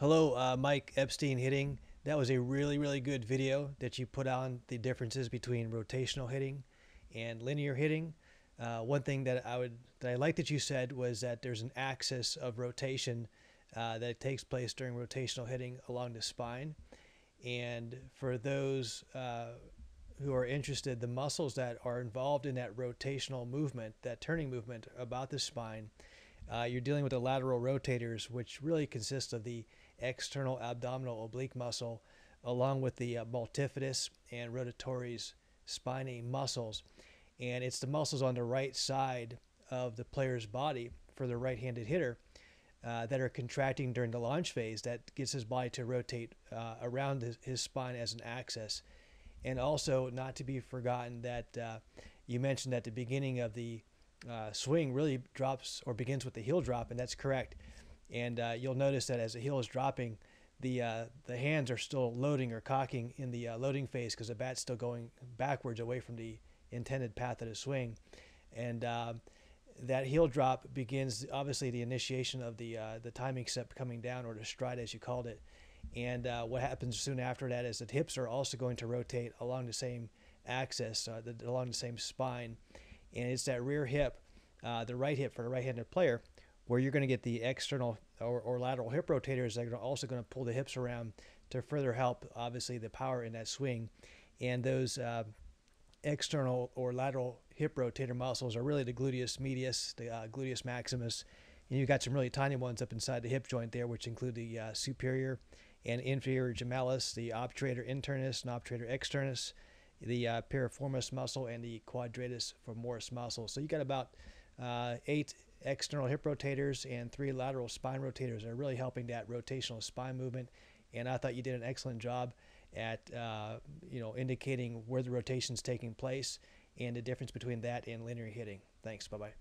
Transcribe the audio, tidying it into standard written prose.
Hello, Mike Epstein hitting. That was a really good video that you put on the differences between rotational hitting and linear hitting. One thing that I like that you said was that there's an axis of rotation that takes place during rotational hitting along the spine. And for those who are interested, the muscles that are involved in that rotational movement, that turning movement about the spine, you're dealing with the lateral rotators, which really consist of the external abdominal oblique muscle, along with the multifidus and rotatories spinae muscles. And it's the muscles on the right side of the player's body for the right-handed hitter that are contracting during the launch phase that gets his body to rotate around his spine as an axis. And also, not to be forgotten, that you mentioned at the beginning of the swing really drops or begins with the heel drop, and that's correct. And you'll notice that as the heel is dropping, the hands are still loading or cocking in the loading phase because the bat's still going backwards away from the intended path of the swing. And that heel drop begins obviously the initiation of the timing step coming down, or the stride as you called it. And what happens soon after that is that hips are also going to rotate along the same axis, along the same spine. And it's that rear hip, the right hip for the right-handed player, where you're going to get the external or lateral hip rotators that are also going to pull the hips around to further help, obviously, the power in that swing. And those external or lateral hip rotator muscles are really the gluteus medius, the gluteus maximus, and you've got some really tiny ones up inside the hip joint there, which include the superior and inferior gemellis, the obturator internus and obturator externus, the piriformis muscle, and the quadratus femoris muscle. So you got about 8 external hip rotators and 3 lateral spine rotators that are really helping that rotational spine movement. And I thought you did an excellent job at indicating where the rotation is taking place and the difference between that and linear hitting. Thanks. Bye-bye.